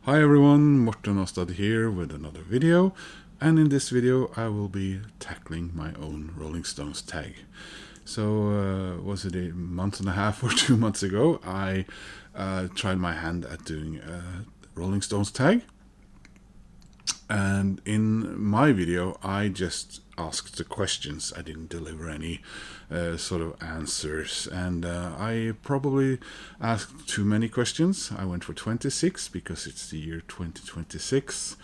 Hi everyone, Morten Ostad here with another video, and in this video I will be tackling my own Rolling Stones tag. So was it a month and a half or 2 months ago I tried my hand at doing a Rolling Stones tag, and in my video I just asked the questions. I didn't deliver any sort of answers, and I probably asked too many questions. I went for 26 because it's the year 2026.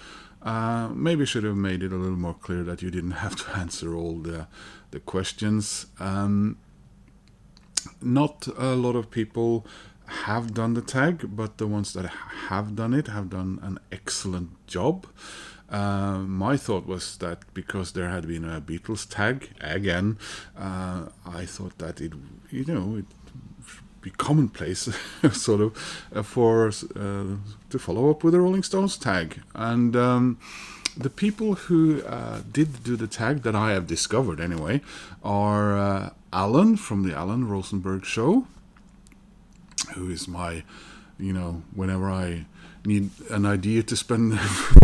Maybe should have made it a little more clear that you didn't have to answer all the questions. Not a lot of people have done the tag, but the ones that have done it have done an excellent job. My thought was that because there had been a Beatles tag again, I thought that it'd be commonplace, sort of, for to follow up with a Rolling Stones tag. And the people who did do the tag that I have discovered anyway are Alan from the Alan Rosenberg Show, who is my, whenever I need an idea to spend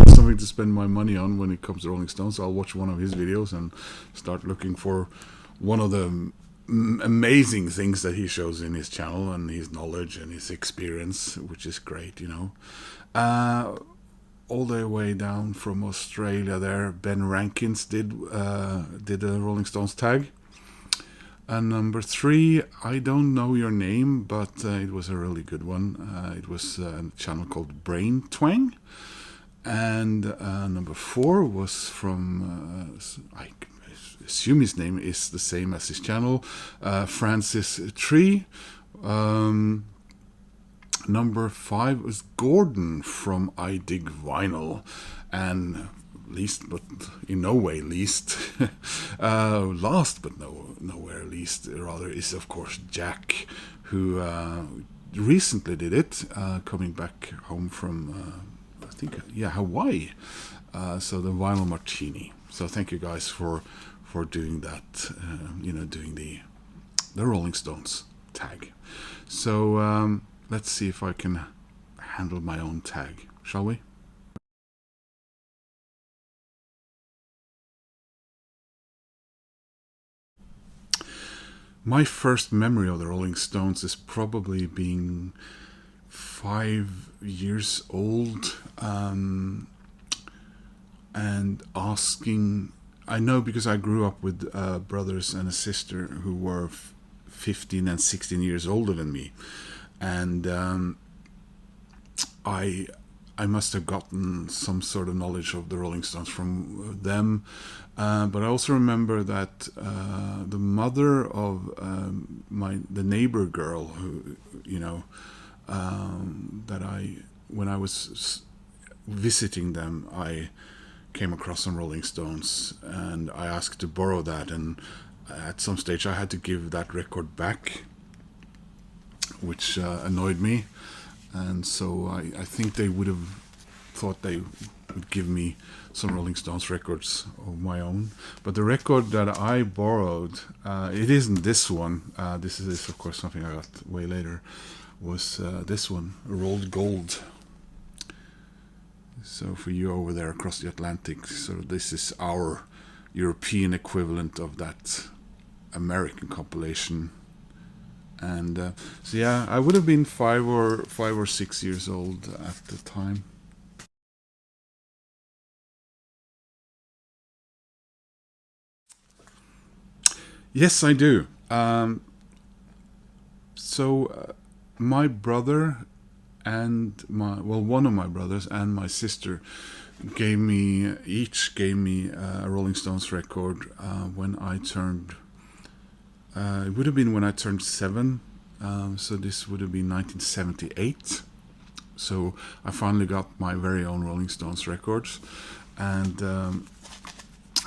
something to spend my money on when it comes to Rolling Stones, I'll watch one of his videos and start looking for one of the amazing things that he shows in his channel, and his knowledge and his experience, which is great. All the way down from Australia there, Ben Rankins did a Rolling Stones tag. And number 3, I don't know your name, but it was a really good one. It was a channel called Brain Twang. And number 4 was from, I assume his name is the same as his channel, Francis Tree. Number 5 was Gordon from I Dig Vinyl. And least, but in no way least, last but nowhere least, rather, is of course Jack, who recently did it, coming back home from I think Hawaii. So the Vinyl Martini. So thank you guys for doing that, doing the Rolling Stones tag. So let's see if I can handle my own tag, shall we? My first memory of the Rolling Stones is probably being 5 years old, and asking. I know because I grew up with brothers and a sister who were 15 and 16 years older than me, and I must have gotten some sort of knowledge of the Rolling Stones from them. But I also remember that the mother of the neighbor girl, who that when I was visiting them, I came across some Rolling Stones, and I asked to borrow that, and at some stage I had to give that record back, which annoyed me. And so I think they would have thought they would give me some Rolling Stones records of my own. But the record that I borrowed, it isn't this one. This is, of course, something I got way later, was this one, Rolled Gold. So for you over there across the Atlantic, so this is our European equivalent of that American compilation. And so yeah, I would have been 5 or 6 years old at the time. Yes, I do. My brother and one of my brothers and my sister each gave me a Rolling Stones record when I turned. It would have been when I turned 7. So this would have been 1978. So I finally got my very own Rolling Stones records, and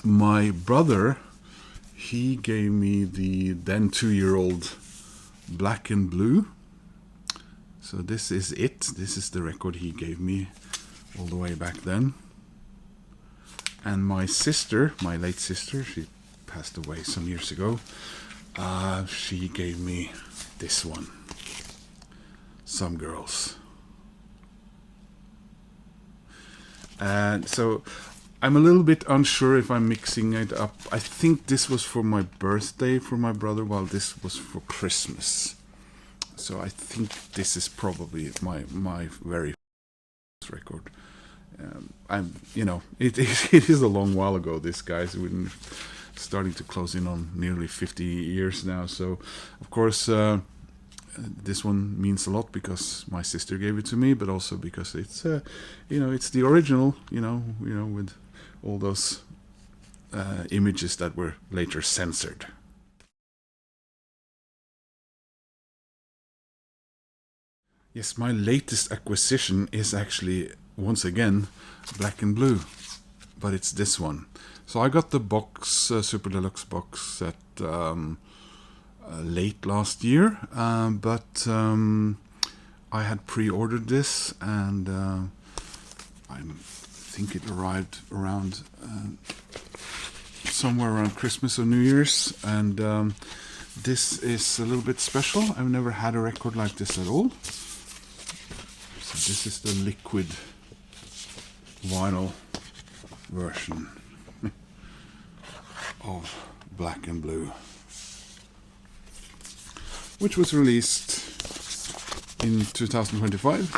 my brother, he gave me the then 2-year-old Black and Blue. So this is it. This is the record he gave me all the way back then. And my sister, my late sister, she passed away some years ago. She gave me this one, Some Girls. And so I'm a little bit unsure if I'm mixing it up. I think this was for my birthday for my brother, while this was for Christmas. So I think this is probably my very first record. I'm, it is a long while ago. This guy's been starting to close in on nearly 50 years now. So, of course, this one means a lot because my sister gave it to me, but also because it's, it's the original. With all those images that were later censored. Yes, my latest acquisition is actually, once again, black and blue, but it's this one. So I got the box, Super Deluxe box set late last year, but I had pre-ordered this, and I think it arrived around somewhere around Christmas or New Year's, and this is a little bit special. I've never had a record like this at all. So this is the liquid vinyl version of Black and Blue, which was released in 2025,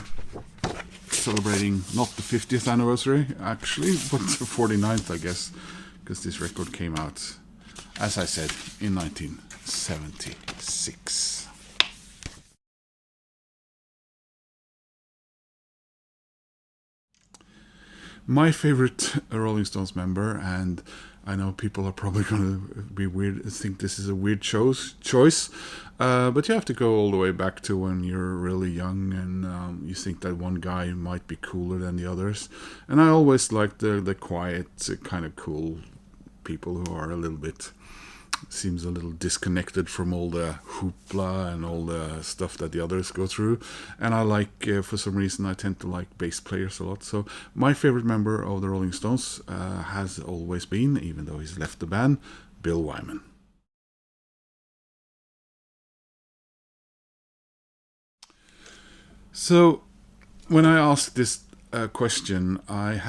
celebrating not the 50th anniversary actually, but the 49th, I guess, because this record came out, as I said, in 1976. My favorite Rolling Stones member, and I know people are probably going to be weird, think this is a weird choice, but you have to go all the way back to when you're really young and you think that one guy might be cooler than the others. And I always like the quiet, kind of cool people who are a little bit, seems a little disconnected from all the hoopla and all the stuff that the others go through. And I like, for some reason, I tend to like bass players a lot. So my favorite member of the Rolling Stones has always been, even though he's left the band, Bill Wyman. So when I asked this question, I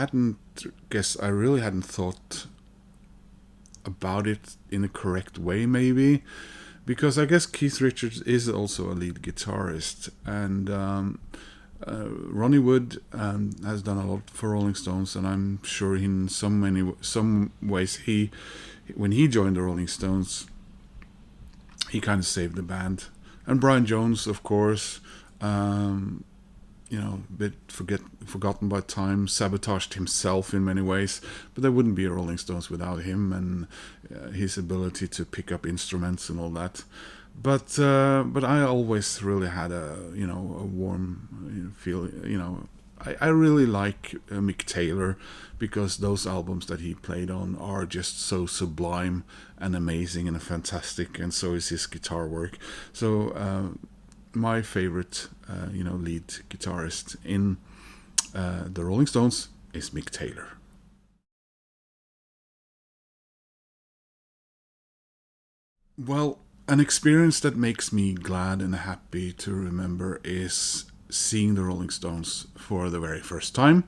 really hadn't thought about it in a correct way, maybe, because I guess Keith Richards is also a lead guitarist, and Ronnie Wood has done a lot for Rolling Stones, and I'm sure in some ways when he joined the Rolling Stones, he kind of saved the band. And Brian Jones, of course, a bit forgotten by time, sabotaged himself in many ways, but there wouldn't be a Rolling Stones without him and his ability to pick up instruments and all that. But I always really had a warm feel. I really like Mick Taylor, because those albums that he played on are just so sublime and amazing and fantastic, and so is his guitar work. So my favorite, lead guitarist in the Rolling Stones is Mick Taylor. Well, an experience that makes me glad and happy to remember is seeing the Rolling Stones for the very first time,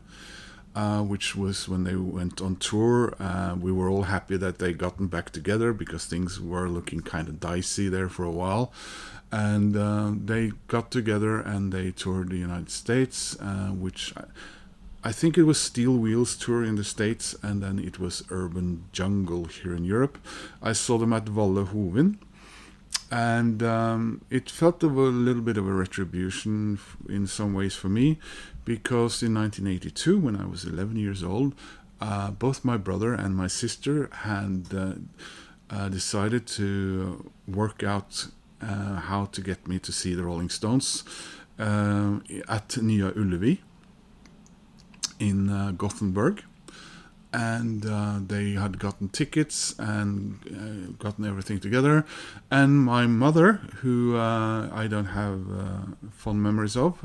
which was when they went on tour. We were all happy that they gotten back together, because things were looking kind of dicey there for a while. And they got together and they toured the United States, which I think it was Steel Wheels tour in the States, and then it was Urban Jungle here in Europe. I saw them at Valle Hovin, and it felt of a little bit of a retribution in some ways for me, because in 1982, when I was 11 years old, both my brother and my sister had decided to work out how to get me to see the Rolling Stones at Nya Ullevi in Gothenburg. And they had gotten tickets and gotten everything together. And my mother, who I don't have fond memories of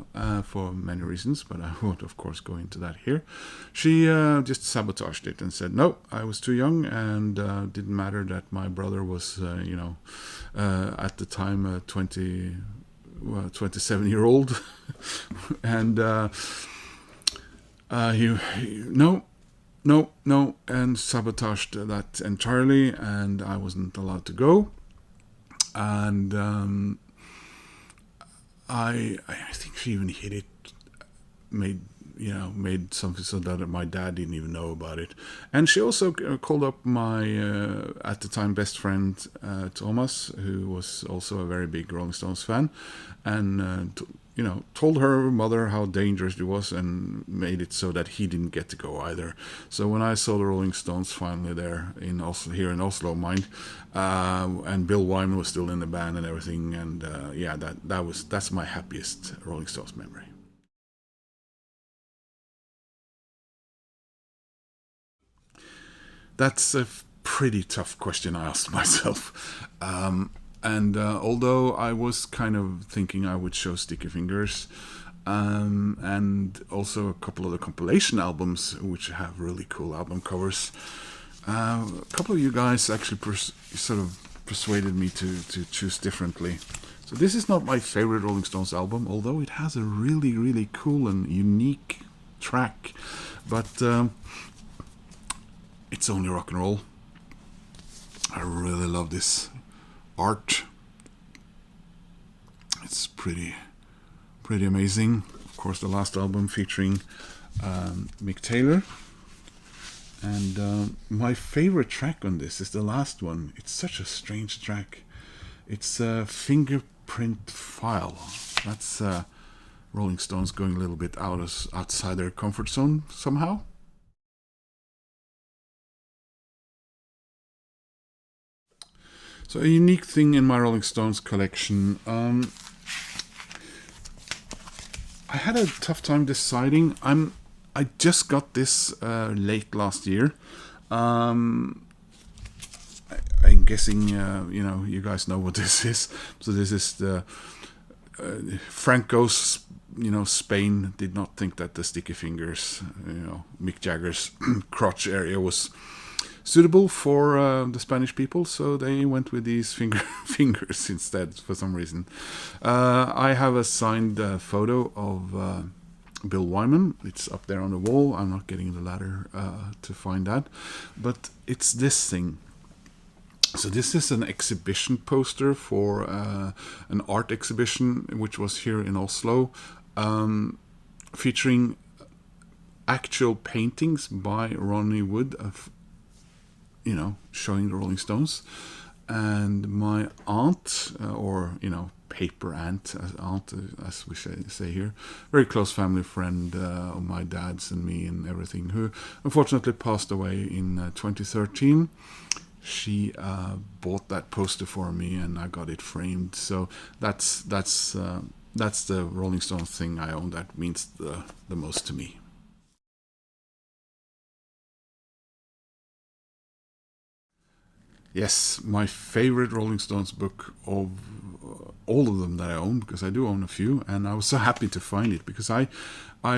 for many reasons, but I won't, of course, go into that here, she just sabotaged it and said, no, I was too young, and didn't matter that my brother was, at the time, 27-year-old. And No, no, no, and sabotaged that entirely, and I wasn't allowed to go. And I think she even hid it, made made something so that my dad didn't even know about it. And she also called up my at the time best friend Thomas, who was also a very big Rolling Stones fan, and told her mother how dangerous it was, and made it so that he didn't get to go either. So when I saw the Rolling Stones finally there in Oslo, here in Oslo, mind, and Bill Wyman was still in the band and everything, and yeah, that's my happiest Rolling Stones memory. That's a pretty tough question I asked myself. And although I was kind of thinking I would show Sticky Fingers, and also a couple of the compilation albums, which have really cool album covers, a couple of you guys actually sort of persuaded me to choose differently. So this is not my favorite Rolling Stones album, although it has a really, really cool and unique track. But it's only rock and roll. I really love this art. It's pretty amazing. Of course, the last album featuring Mick Taylor. And my favorite track on this is the last one. It's such a strange track. It's a Fingerprint File. That's Rolling Stones going a little bit outside their comfort zone somehow. So a unique thing in my Rolling Stones collection. I had a tough time deciding. I just got this late last year. I'm guessing you guys know what this is. So this is the Franco's. Spain did not think that the Sticky Fingers, Mick Jagger's crotch area was suitable for the Spanish people, so they went with these fingers instead for some reason. I have a signed photo of Bill Wyman. It's up there on the wall. I'm not getting the ladder to find that, but it's this thing. So this is an exhibition poster for an art exhibition which was here in Oslo, featuring actual paintings by Ronnie Wood of showing the Rolling Stones. And my aunt, or paper aunt, as we say here, very close family friend of my dad's and me and everything, who unfortunately passed away in 2013. She bought that poster for me, and I got it framed. So that's the Rolling Stones thing I own that means the most to me. Yes, my favorite Rolling Stones book of all of them that I own, because I do own a few, and I was so happy to find it because I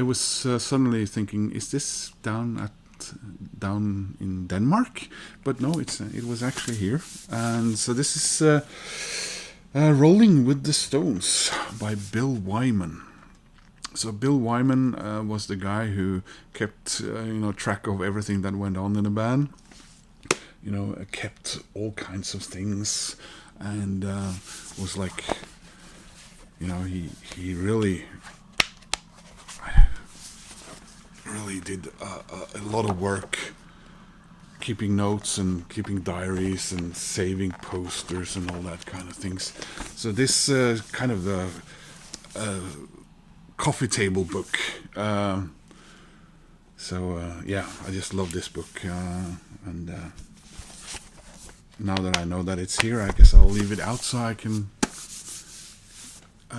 was suddenly thinking, is this down in Denmark? But no, it was actually here, and so this is Rolling with the Stones by Bill Wyman. So Bill Wyman was the guy who kept track of everything that went on in the band. Kept all kinds of things, and was like, he really did a lot of work, keeping notes and keeping diaries and saving posters and all that kind of things. So this kind of the coffee table book. Yeah, I just love this book, and now that I know that it's here, I guess I'll leave it out so I can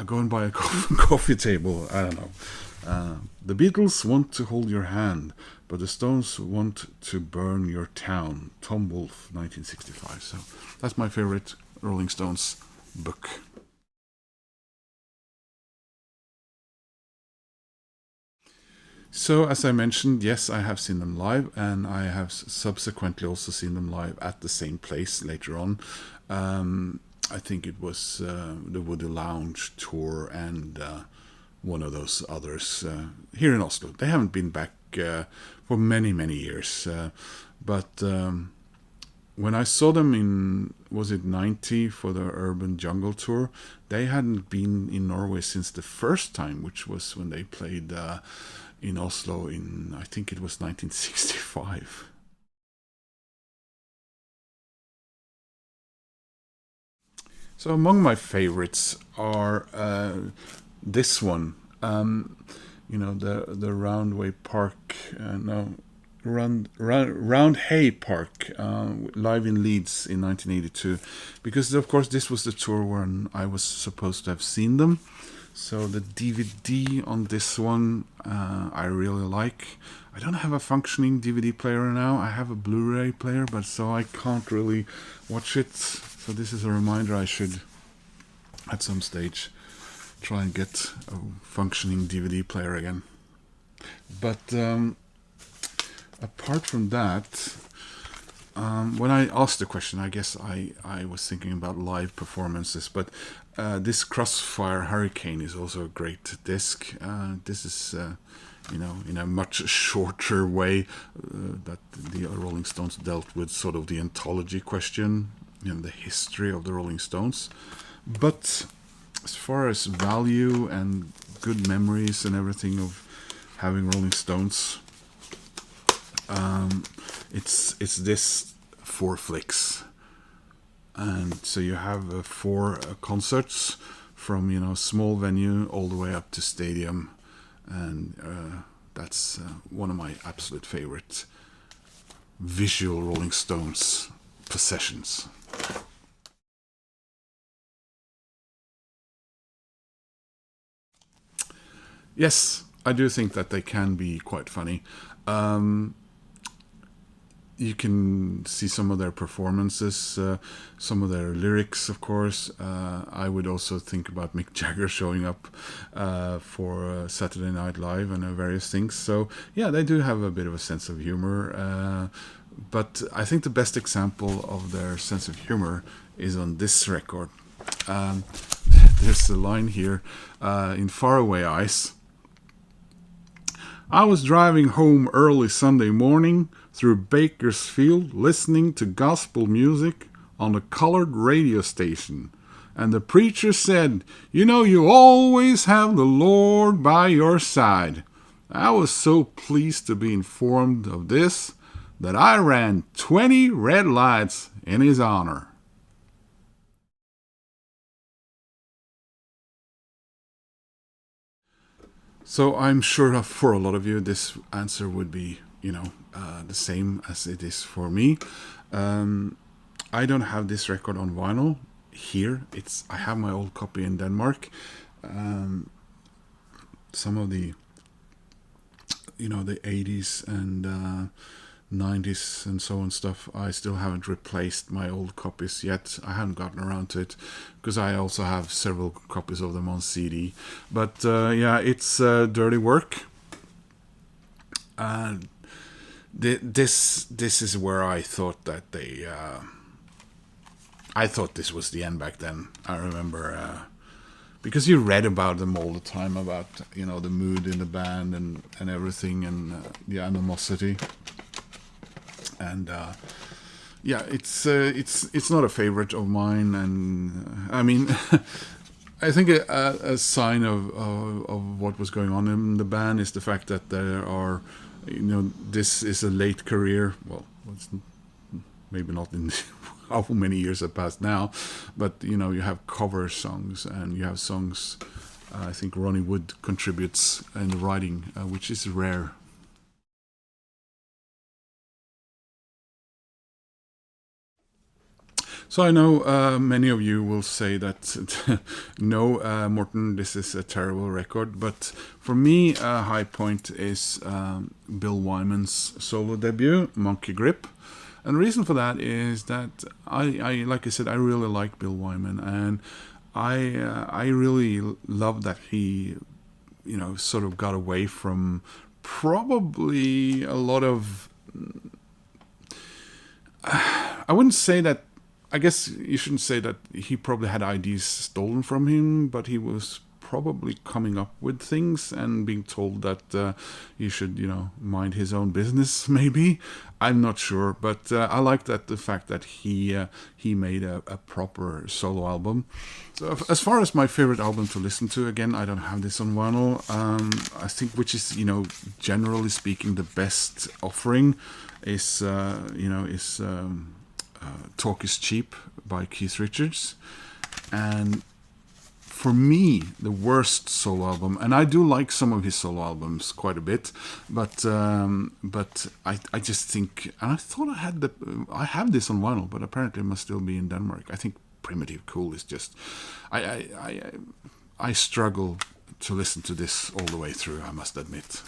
go and buy a coffee table. I don't know. The Beatles want to hold your hand, but the Stones want to burn your town. Tom Wolfe, 1965. So that's my favorite Rolling Stones book. So, as I mentioned, yes, I have seen them live, and I have subsequently also seen them live at the same place later on. I think it was the Woody Lounge tour, and one of those others here in Oslo. They haven't been back for many, many years. But when I saw them in, was it 90 for the Urban Jungle Tour, they hadn't been in Norway since the first time, which was when they played in Oslo in, I think it was 1965. So among my favorites are this one, the Roundway Park, no, Round Hay Park, live in Leeds in 1982, because of course this was the tour when I was supposed to have seen them. So the DVD on this one I really like. I don't have a functioning DVD player now. I have a Blu-ray player, but so I can't really watch it. So this is a reminder I should, at some stage, try and get a functioning DVD player again. But apart from that, when I asked the question, I guess I was thinking about live performances, but this Crossfire Hurricane is also a great disc. This is, in a much shorter way that the Rolling Stones dealt with sort of the anthology question and the history of the Rolling Stones. But as far as value and good memories and everything of having Rolling Stones, it's this 4 flicks, and so you have 4 concerts from small venue all the way up to stadium, and that's one of my absolute favorite visual Rolling Stones possessions. Yes, I do think that they can be quite funny. You can see some of their performances, some of their lyrics, of course. I would also think about Mick Jagger showing up for Saturday Night Live and various things. So, yeah, they do have a bit of a sense of humor. But I think the best example of their sense of humor is on this record. There's a line here in Faraway Eyes. I was driving home early Sunday morning through Bakersfield listening to gospel music on a colored radio station. And the preacher said, you always have the Lord by your side. I was so pleased to be informed of this that I ran 20 red lights in his honor. So I'm sure for a lot of you, this answer would be, the same as it is for me. I don't have this record on vinyl here. I have my old copy in Denmark. Some of the, the 80s and 90s and so on stuff, I still haven't replaced my old copies yet. I haven't gotten around to it because I also have several copies of them on CD. But yeah, it's dirty work. This is where I thought that I thought this was the end back then. I remember because you read about them all the time, about the mood in the band and everything, and the animosity. And yeah, it's not a favorite of mine, and I mean, I think a sign of what was going on in the band is the fact that there are, this is a late career. Well, it's maybe not in how many years have passed now, but you have cover songs and you have songs. I think Ronnie Wood contributes in the writing, which is rare. So I know many of you will say that, no, Morten, this is a terrible record. But for me, a high point is Bill Wyman's solo debut, Monkey Grip. And the reason for that is that I like I said, I really like Bill Wyman. And I really love that he, sort of got away from probably a lot of... I wouldn't say that... I guess you shouldn't say that he probably had ideas stolen from him, but he was probably coming up with things and being told that he should, mind his own business. Maybe, I'm not sure, but I like that the fact that he made a proper solo album. So as far as my favorite album to listen to, again, I don't have this on vinyl. I think, which is, generally speaking, the best offering is Talk Is Cheap by Keith Richards. And for me, the worst solo album, and I do like some of his solo albums quite a bit, but I just think, and I thought I have this on vinyl, but apparently it must still be in Denmark. I think Primitive Cool is just, I struggle to listen to this all the way through, I must admit.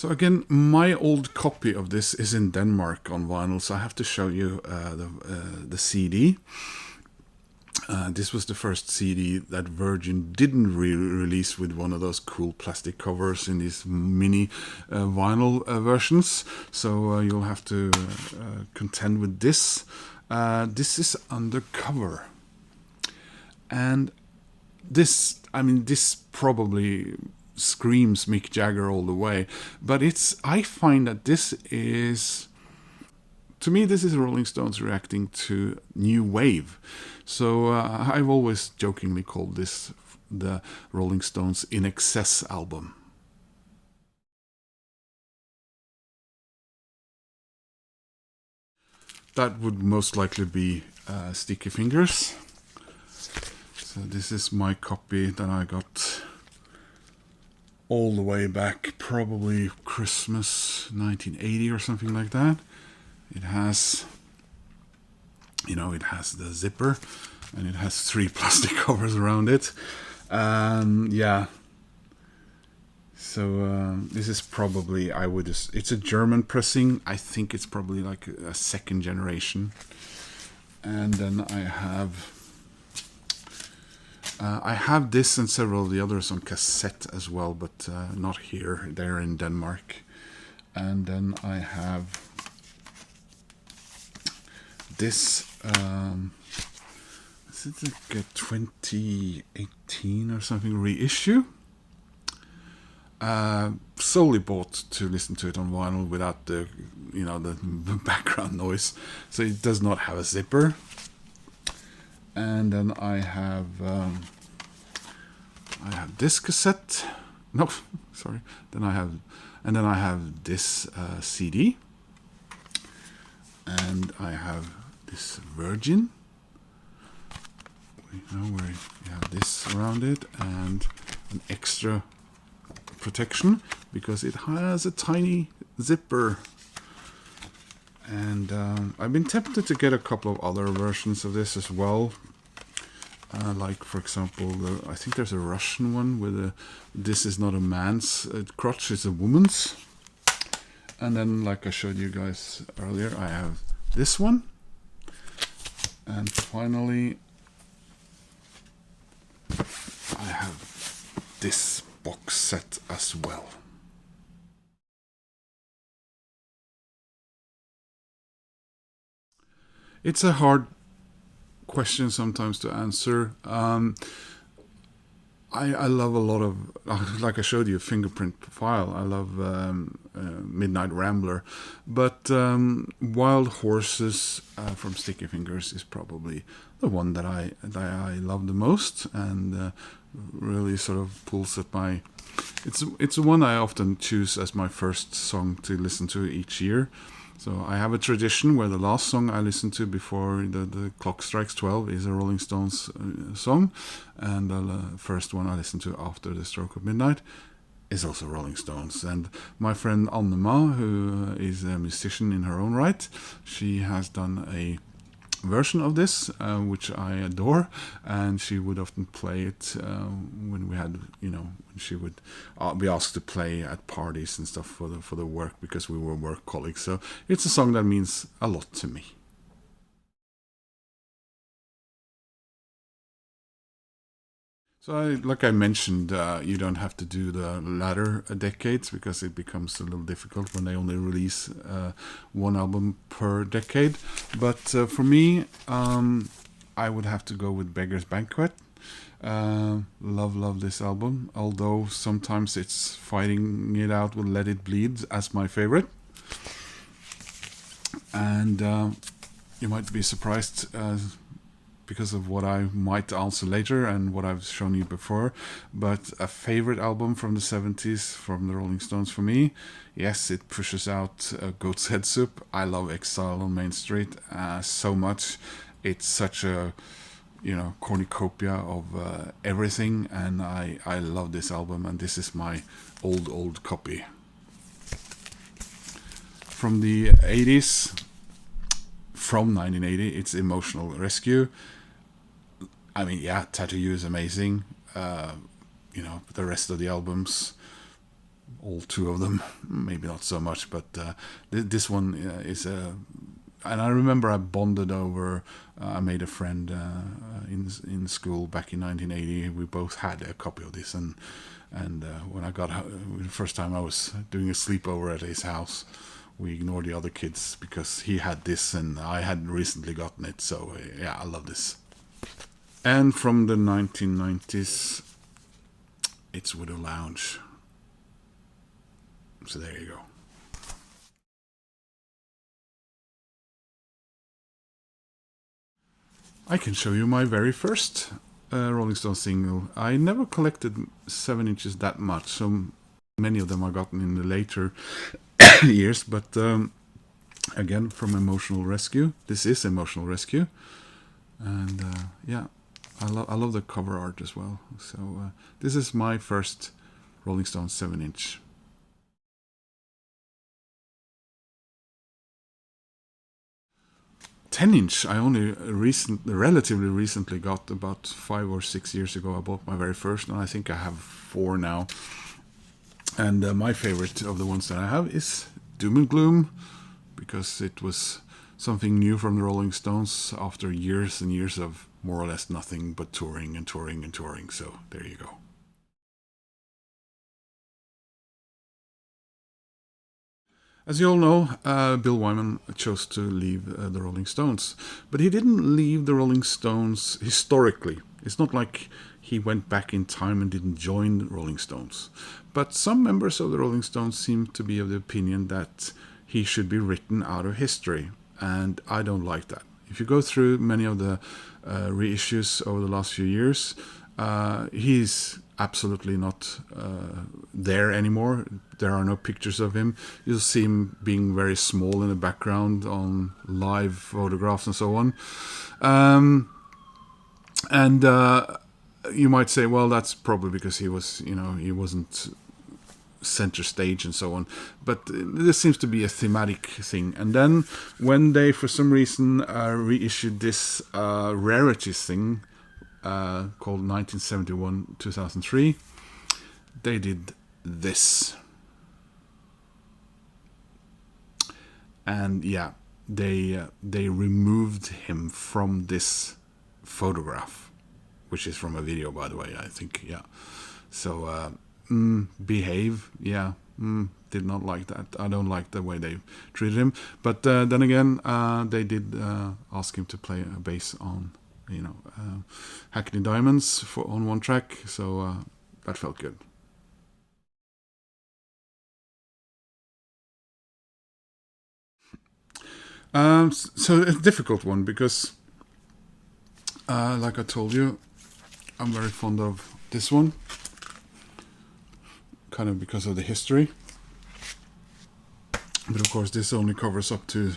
So again, my old copy of this is in Denmark on vinyl, so I have to show you the CD. This was the first CD that Virgin didn't release with one of those cool plastic covers in these mini vinyl versions. So you'll have to contend with this. This is Undercover. And this probably screams Mick Jagger all the way, but I find that this is, to me, this is Rolling Stones reacting to new wave. So I've always jokingly called this the Rolling Stones In Excess album. That would most likely be Sticky Fingers. So this is my copy that I got all the way back, probably Christmas 1980 or something like that. It has, it has the zipper, and it has 3 plastic covers around it. Yeah. So this is probably, it's a German pressing. I think it's probably like a second generation. And then I have this and several of the others on cassette as well, but not here. They're in Denmark. And then I have this. Is it like a 2018 or something reissue? Solely bought to listen to it on vinyl without the background noise. So it does not have a zipper. And then I have this cassette. No, sorry. Then I have this CD, and I have this Virgin. Where you have this around it and an extra protection because it has a tiny zipper. And I've been tempted to get a couple of other versions of this as well. Like, for example, I think there's a Russian one with this is not a man's crotch, it's a woman's. And then, like I showed you guys earlier, I have this one. And finally, I have this box set as well. It's a hard question sometimes to answer. I love a lot of, like I showed you, Fingerprint File. I love Midnight Rambler. But Wild Horses from Sticky Fingers is probably the one that I love the most, and really sort of pulls at my... It's one I often choose as my first song to listen to each year. So I have a tradition where the last song I listen to before the clock strikes 12 is a Rolling Stones song, and the first one I listen to after the stroke of midnight is also Rolling Stones. And my friend Annema, who is a musician in her own right, she has done a version of this, which I adore, and she would often play it when we had, when she would be asked to play at parties and stuff for the work, because we were work colleagues. So it's a song that means a lot to me. So, like I mentioned, you don't have to do the latter decades because it becomes a little difficult when they only release one album per decade. But for me, I would have to go with Beggar's Banquet. Love this album, although sometimes it's fighting it out with Let It Bleed as my favorite. And you might be surprised because of what I might answer later and what I've shown you before. But a favorite album from the 70s from the Rolling Stones for me, yes, it pushes out Goat's Head Soup. I love Exile on Main Street so much. It's such a cornucopia of everything, and I love this album, and this is my old copy. From the 80s, from 1980, it's Emotional Rescue. I mean, yeah, Tattoo You is amazing. The rest of the albums, all two of them, maybe not so much, but this one is a... And I remember I bonded over... I made a friend in school back in 1980. We both had a copy of this, and when I got the first time I was doing a sleepover at his house, we ignored the other kids because he had this and I had recently gotten it. So yeah, I love this. And from the 1990s, it's Widow Lounge. So there you go. I can show you my very first Rolling Stone single. I never collected 7 inches that much, so many of them I gotten in the later years. But again, from Emotional Rescue. This is Emotional Rescue, and yeah, I love the cover art as well. So this is my first Rolling Stone 7-inch. Ten-inch I only relatively recently got. About 5 or 6 years ago I bought my very first, and I think I have 4 now. And my favorite of the ones that I have is Doom and Gloom, because it was something new from the Rolling Stones after years and years of more or less nothing but touring and touring and touring. So there you go. As you all know, Bill Wyman chose to leave the Rolling Stones. But he didn't leave the Rolling Stones historically. It's not like he went back in time and didn't join the Rolling Stones. But some members of the Rolling Stones seem to be of the opinion that he should be written out of history. And I don't like that. If you go through many of the reissues over the last few years, he's absolutely not there anymore. There are no pictures of him. You'll see him being very small in the background on live photographs and so on. And you might say, well, that's probably because he wasn't center stage and so on. But this seems to be a thematic thing. And then when they, for some reason, reissued this rarities thing, called 1971-2003, they did this. And yeah, they removed him from this photograph, which is from a video, by the way, I think. Yeah. So Behave, yeah, did not like that. I don't like the way they treated him. But then again, they did ask him to play a bass on Hackney Diamonds on one track, so that felt good. So it's a difficult one because, like I told you, I'm very fond of this one, kind of because of the history. But of course, this only covers up to,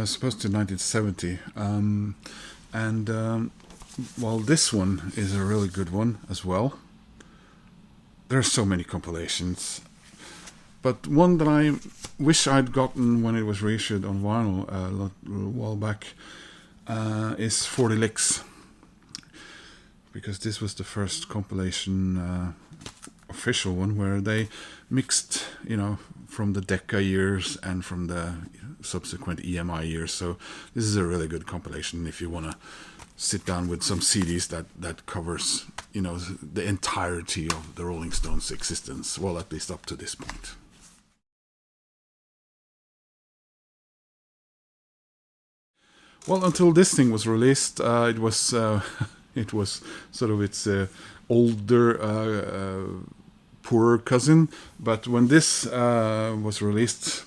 supposed to 1970. While this one is a really good one as well, there are so many compilations. But one that I wish I'd gotten when it was reissued on vinyl a while back is 40 Licks. Because this was the first compilation, official one, where they mixed, from the Decca years and from the subsequent EMI years. So this is a really good compilation if you want to sit down with some CDs that covers, you know, the entirety of the Rolling Stones' existence. Well, at least up to this point. Well, until this thing was released, it was it was sort of its older, poorer cousin. But when this was released,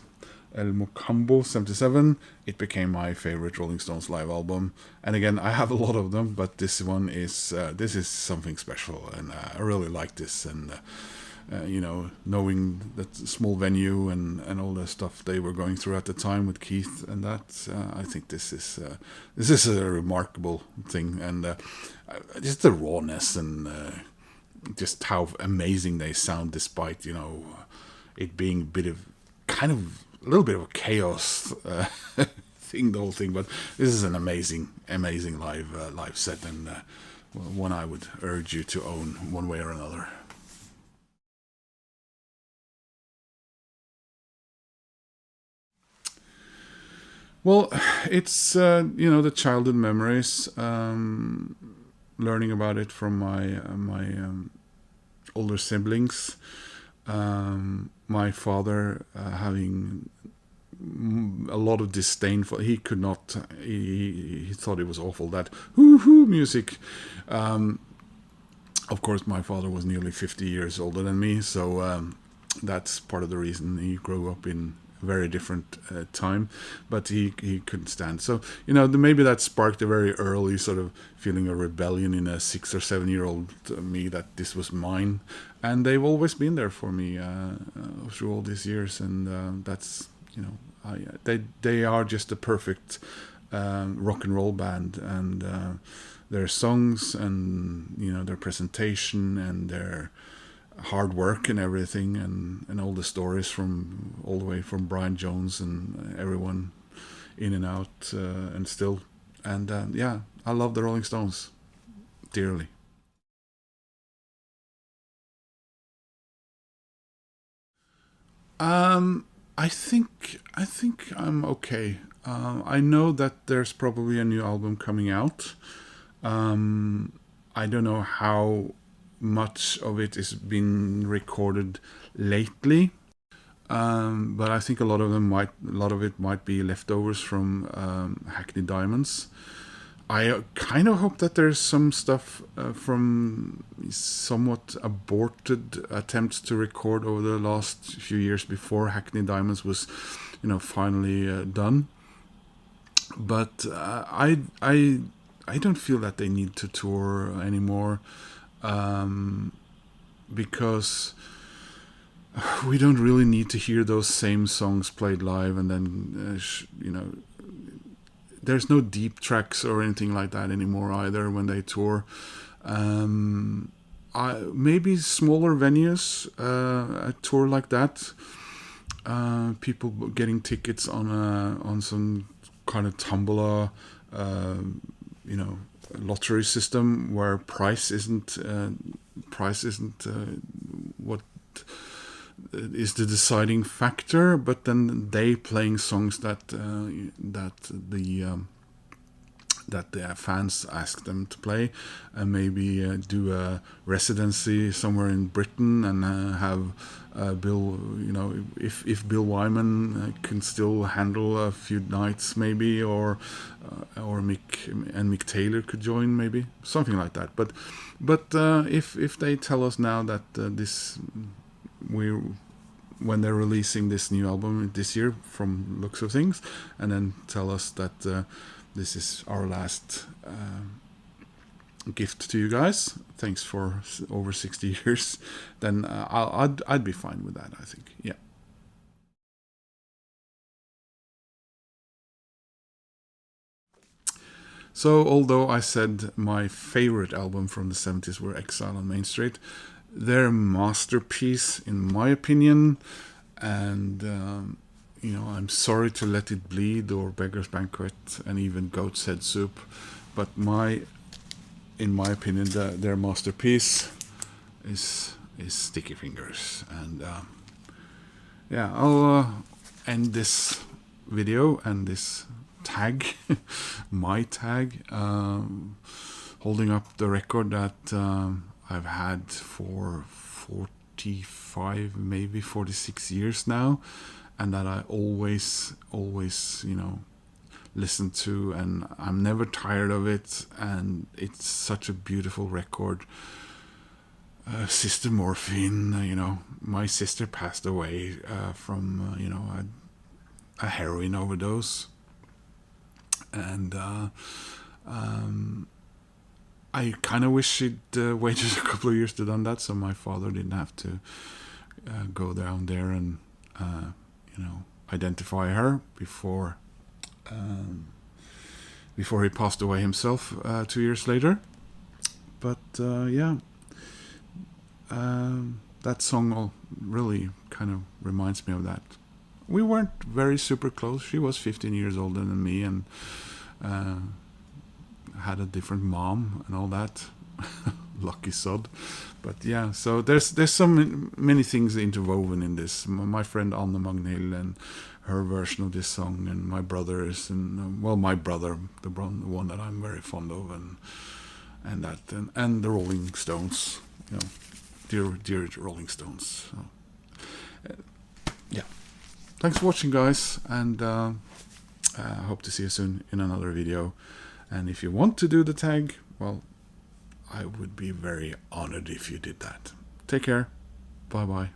El Mocambo 77, it became my favorite Rolling Stones live album. And again, I have a lot of them, but this one is this is something special, and I really like this. And you know, knowing that small venue and all the stuff they were going through at the time with Keith and that, I think this is a remarkable thing, and just the rawness and just how amazing they sound, despite, you know, it being a bit of kind of a little bit of a chaos thing, the whole thing. But this is an amazing live set, and one I would urge you to own one way or another. Well, it's you know, the childhood memories, learning about it from my older siblings, my father having a lot of disdain for. He could not. He thought it was awful, that hoo hoo music. Of course, my father was nearly 50 years older than me, so that's part of the reason he grew up in a very different time. But he couldn't stand. So, you know, maybe that sparked a very early sort of feeling of rebellion in a 6 or 7 year old me, that this was mine, and they've always been there for me through all these years, and that's, you know, they are just the perfect rock and roll band, and their songs, and, you know, their presentation and their hard work and everything, and all the stories from all the way from Brian Jones and everyone in and out, and still, and yeah, I love the Rolling Stones dearly. I think I'm okay. I know that there's probably a new album coming out. I don't know how much of it is being recorded lately, but I think a lot of it might be leftovers from Hackney Diamonds. I kind of hope that there's some stuff from somewhat aborted attempts to record over the last few years before Hackney Diamonds was, you know, finally done. But I don't feel that they need to tour anymore, because we don't really need to hear those same songs played live, and then you know, there's no deep tracks or anything like that anymore either when they tour. Maybe smaller venues, a tour like that, people getting tickets on some kind of tombola, you know, lottery system where price isn't what is the deciding factor, but then they playing songs that the fans ask them to play, and maybe do a residency somewhere in Britain, and have Bill, you know, if Bill Wyman can still handle a few nights, maybe, or Mick Taylor could join, maybe something like that. But if they tell us now that this we when they're releasing this new album this year, from looks of things, and then tell us that this is our last gift to you guys. Thanks for over 60 years. Then I'd be fine with that, I think. Yeah. So, although I said my favorite album from the 70s were Exile on Main Street, their masterpiece, in my opinion, and you know, I'm sorry to Let It Bleed or Beggar's Banquet and even Goat's Head Soup, but in my opinion, their masterpiece is Sticky Fingers. And yeah, I'll end this video and this tag my tag, holding up the record that I've had for 45, maybe 46 years now, and that I always, listen to, and I'm never tired of it, and it's such a beautiful record. Sister Morphine, my sister passed away from, a heroin overdose, and I kind of wish she'd waited a couple of years to done that, so my father didn't have to go down there and identify her before he passed away himself 2 years later. But that song really kind of reminds me of that. We weren't very super close. She was 15 years older than me, and had a different mom and all that. Lucky sod. But yeah, so there's so many things interwoven in this. My friend Anne Magnhild and her version of this song, and my brothers, and my brother, the one that I'm very fond of, and the Rolling Stones, dear Rolling Stones. So, yeah, thanks for watching, guys, and I hope to see you soon in another video. And if you want to do the tag, well, I would be very honored if you did that. Take care. Bye bye.